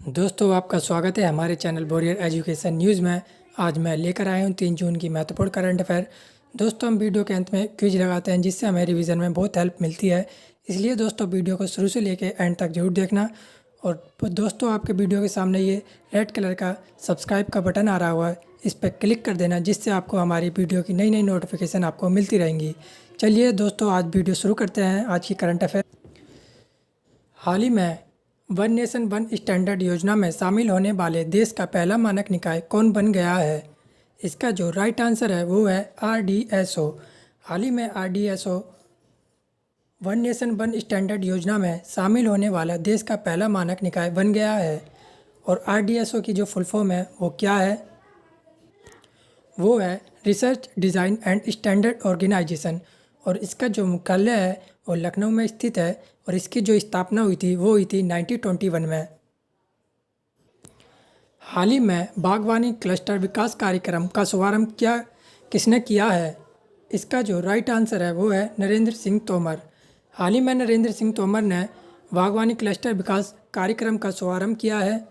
दोस्तों आपका स्वागत है हमारे चैनल बोरियर एजुकेशन न्यूज़ में। आज मैं लेकर आया हूँ 3 जून की महत्वपूर्ण करंट अफेयर। दोस्तों हम वीडियो के अंत में क्विज लगाते हैं जिससे हमें रिवीजन में बहुत हेल्प मिलती है। इसलिए दोस्तों वीडियो को शुरू से लेकर एंड तक जरूर देखना। और दोस्तों आपके वीडियो के सामने ये रेड कलर का सब्सक्राइब का बटन आ रहा हुआ है, इस पर क्लिक कर देना जिससे आपको हमारी वीडियो की नई नई नोटिफिकेशन आपको मिलती रहेंगी। चलिए दोस्तों आज वीडियो शुरू करते हैं। आज की करंट अफेयर, हाल ही में वन नेशन वन स्टैंडर्ड योजना में शामिल होने वाले देश का पहला मानक निकाय कौन बन गया है? इसका जो राइट आंसर है वो है RDSO। हाल ही में RDSO one nation one standard योजना में शामिल होने वाला देश का पहला मानक निकाय बन गया है। और RDSO की जो फुल फॉर्म है वो क्या है? वो है research design and standard organisation. और इसका जो मुख्यालय है वो लखनऊ में स्थित है। और इसकी जो स्थापना हुई थी वो हुई थी 1921 में। हाल ही में बागवानी क्लस्टर विकास कार्यक्रम का शुभारंभ किसने किया है? इसका जो राइट आंसर है वो है नरेंद्र सिंह तोमर। हाल ही में नरेंद्र सिंह तोमर ने बागवानी क्लस्टर विकास कार्यक्रम का शुभारंभ किया है।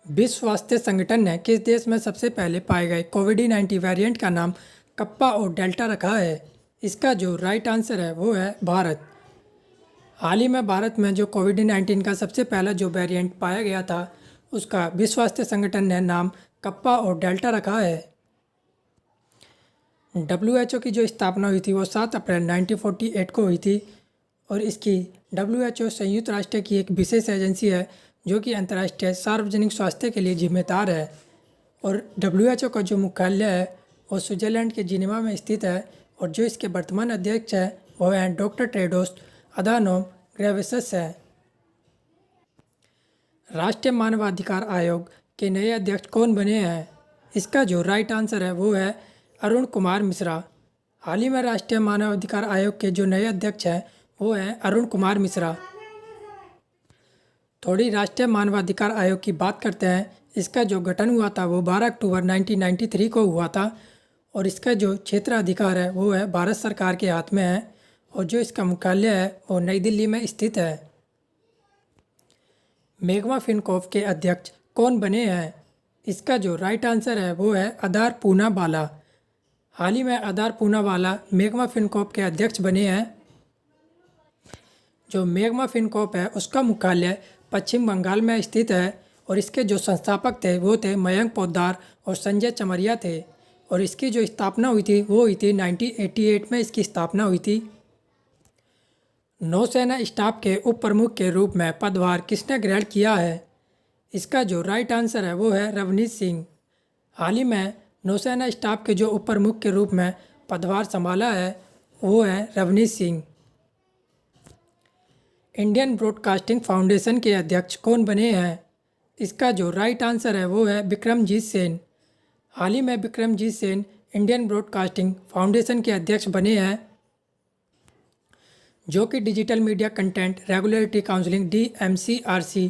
विश्व स्वास्थ्य संगठन ने किस देश में सबसे पहले पाए गए कोविड-19 वेरिएंट का नाम कप्पा और डेल्टा रखा है? इसका जो राइट आंसर है वो है भारत। हाल ही में भारत में जो कोविड-19 का सबसे पहला जो वेरिएंट पाया गया था उसका विश्व स्वास्थ्य संगठन ने नाम कप्पा और डेल्टा रखा है। WHO की जो स्थापना हुई थी वो 7 अप्रैल 1948 को हुई थी। और इसकी WHO संयुक्त राष्ट्र की एक विशेष एजेंसी है जो कि अंतर्राष्ट्रीय सार्वजनिक स्वास्थ्य के लिए जिम्मेदार है। और WHO का जो मुख्यालय है वो स्विट्जरलैंड के जिनेवा में स्थित है। और जो इसके वर्तमान अध्यक्ष है वो हैं डॉक्टर टेड्रोस अधानोम घेब्रेयेसस है। राष्ट्रीय मानवाधिकार आयोग के नए अध्यक्ष कौन बने हैं? इसका जो राइट आंसर है वो है अरुण कुमार मिश्रा। हाल ही में राष्ट्रीय मानवाधिकार आयोग के जो नए अध्यक्ष हैं वो हैं अरुण कुमार मिश्रा। थोड़ी राष्ट्रीय मानवाधिकार आयोग की बात करते हैं। इसका जो गठन हुआ था वो 12 अक्टूबर 1993 को हुआ था। और इसका जो क्षेत्राधिकार है वो है भारत सरकार के हाथ में है। और जो इसका मुख्यालय है वो नई दिल्ली में स्थित है। मैग्मा फिनकॉर्प के अध्यक्ष कौन बने हैं? इसका जो राइट आंसर है वो है आधार पूनावाला। हाल ही में आधार पूनावाला मैग्मा फिनकॉर्प के अध्यक्ष बने हैं। जो मैग्मा फिनकॉर्प है उसका मुख्यालय पश्चिम बंगाल में स्थित है। और इसके जो संस्थापक थे वो थे मयंक पोद्दार और संजय चमरिया थे। और इसकी जो स्थापना हुई थी वो हुई थी 1988 में इसकी स्थापना हुई थी। नौसेना स्टाफ के उप प्रमुख के रूप में पदभार किसने ग्रहण किया है? इसका जो राइट आंसर है वो है रवनीत सिंह। हाल ही में नौसेना स्टाफ के जो उप प्रमुख के रूप में पदभार संभाला है वो है Ravneet Singh. Indian broadcasting foundation के अध्यक्ष कौन बने हैं? इसका जो राइट आंसर है वो है विक्रमजीत सेन। हाल ही में Vikramjit Sen Indian broadcasting foundation के अध्यक्ष बने हैं जो कि digital media content regulatory council DMCRC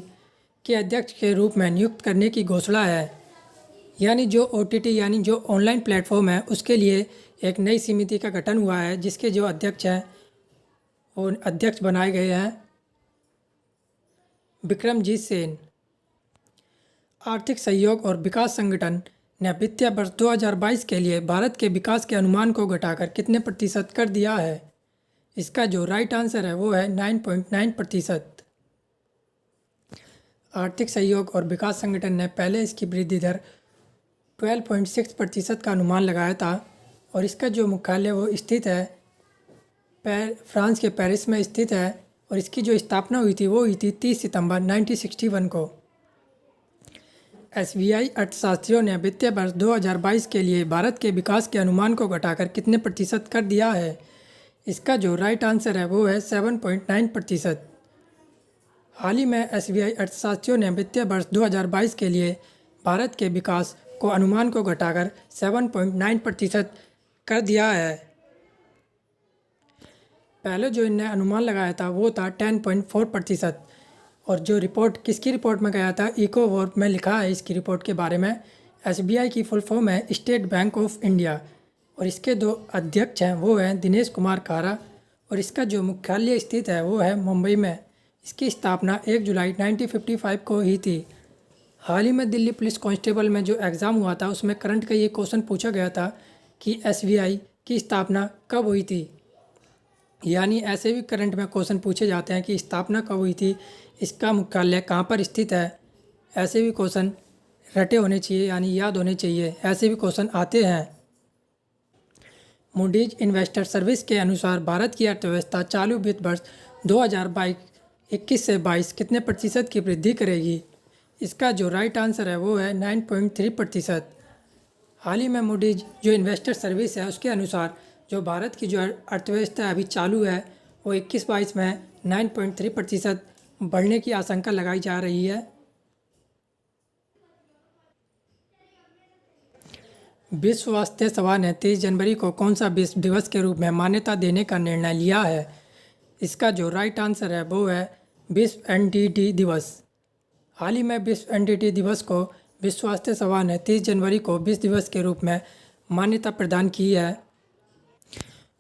के अध्यक्ष के रूप में नियुक्त करने की घोषणा है। यानी जो OTT यानी जो ऑनलाइन प्लेटफॉर्म है उसके लिए एक नई समिति का गठन हुआ है जिसके जो अध्यक्ष हैं वो अध्यक्ष बनाए गए हैं विक्रमजीत सेन। आर्थिक सहयोग और विकास संगठन ने वित्तीय वर्ष 2022 के लिए भारत के विकास के अनुमान को घटाकर कितने प्रतिशत कर दिया है? इसका जो राइट आंसर है वो है 9.9%। आर्थिक सहयोग और विकास संगठन ने पहले इसकी वृद्धि दर 12.6% का अनुमान लगाया था। और इसका जो मुख्यालय वो स्थित है फ्रांस के पेरिस में स्थित है। और इसकी जो स्थापना हुई थी वो हुई थी 30 सितंबर 1961 को। SBI अर्थशास्त्रियों ने वित्तीय वर्ष 2022 के लिए भारत के विकास के अनुमान को घटाकर कितने प्रतिशत कर दिया है? इसका जो राइट आंसर है वो है 7.9%। हाल ही में SBI अर्थशास्त्रियों ने वित्तीय वर्ष 2022 के लिए भारत के विकास को अनुमान को घटाकर 7.9% कर दिया है। पहले जो इनने अनुमान लगाया था वो था 10.4%। और जो रिपोर्ट किसकी रिपोर्ट में गया था इकोवॉर्प में लिखा है इसकी रिपोर्ट के बारे में। SBI की फुल फॉर्म है स्टेट बैंक ऑफ इंडिया। और इसके 2 अध्यक्ष हैं वो हैं दिनेश कुमार खारा। और इसका जो मुख्यालय स्थित है वो है मुंबई में। इसकी स्थापना 1 जुलाई 1955 को ही थी। हाल ही में दिल्ली पुलिस कांस्टेबल में जो एग्ज़ाम हुआ था उसमें करंट का ये क्वेश्चन पूछा गया था कि एसबीआई की स्थापना कब हुई थी। यानी ऐसे भी करंट में क्वेश्चन पूछे जाते हैं कि स्थापना कब हुई थी, इसका मुख्यालय कहाँ पर स्थित है। ऐसे भी क्वेश्चन रटे होने चाहिए, यानी याद होने चाहिए, ऐसे भी क्वेश्चन आते हैं। मूडीज इन्वेस्टर सर्विस के अनुसार भारत की अर्थव्यवस्था चालू वित्त वर्ष 2021 से 22 कितने प्रतिशत की वृद्धि करेगी। इसका जो राइट आंसर है वो है 9.3%। हाल ही में मूडीज जो इन्वेस्टर सर्विस है उसके अनुसार जो भारत की जो अर्थव्यवस्था अभी चालू है वो 21-22 में 9.3% बढ़ने की आशंका लगाई जा रही है। विश्व स्वास्थ्य सभा ने 23 जनवरी को कौन सा विश्व दिवस के रूप में मान्यता देने का निर्णय लिया है। इसका जो राइट आंसर है वो है विश्व एनडीटी दिवस। हाल ही में विश्व एनडीटी दिवस को विश्व स्वास्थ्य सभा ने 30 जनवरी को विश्व दिवस के रूप में मान्यता प्रदान की है।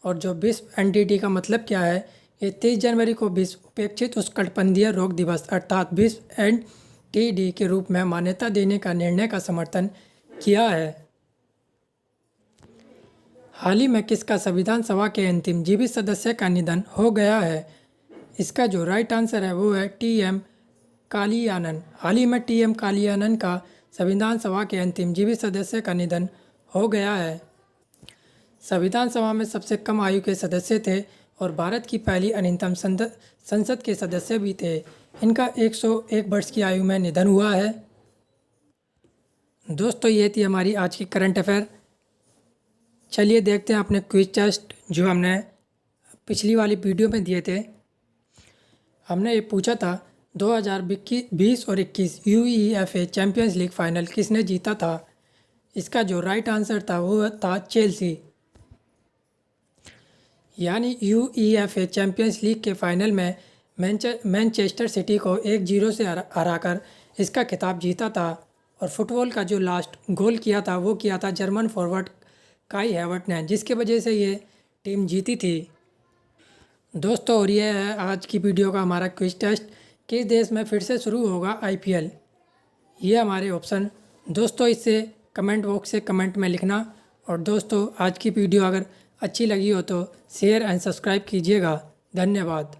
और जो विश्व एनडीटी का मतलब क्या है, ये 23 जनवरी को विश्व उपेक्षित उष्णकटिबंधीय रोग दिवस अर्थात विश्व एनटीडी के रूप में मान्यता देने का निर्णय का समर्थन किया है। हाल ही में किसका संविधान सभा के अंतिम जीवित सदस्य का निधन हो गया है। इसका जो राइट आंसर है वो है टी.एम. कालियानन। हाल ही में टी.एम. कालियानन का संविधान सभा के अंतिम जीवित सदस्य का निधन हो गया है। संविधान सभा में सबसे कम आयु के सदस्य थे और भारत की पहली अनितम संसद के सदस्य भी थे। इनका 101 वर्ष की आयु में निधन हुआ है। दोस्तों ये थी हमारी आज की करंट अफेयर। चलिए देखते हैं अपने क्विज टेस्ट जो हमने पिछली वाली वीडियो में दिए थे। हमने ये पूछा था 2020 और 21 यूईएफए चैंपियंस लीग फाइनल किसने जीता था। इसका जो राइट आंसर था वो था चेल्सी। यानी यूईएफए चैंपियंस लीग के फाइनल में मैनचेस्टर सिटी को 1-0 से हराकर इसका खिताब जीता था। और फुटबॉल का जो लास्ट गोल किया था वो किया था जर्मन फॉरवर्ड काई हैवर्ट ने, जिसके वजह से ये टीम जीती थी। दोस्तों और ये है आज की वीडियो का हमारा क्विज टेस्ट, किस देश में फिर से शुरू होगा आईपीएल। ये हमारे ऑप्शन। दोस्तों इससे कमेंट बॉक्स से कमेंट में लिखना। और दोस्तों आज की वीडियो अगर अच्छी लगी हो तो शेयर एंड सब्सक्राइब कीजिएगा। धन्यवाद।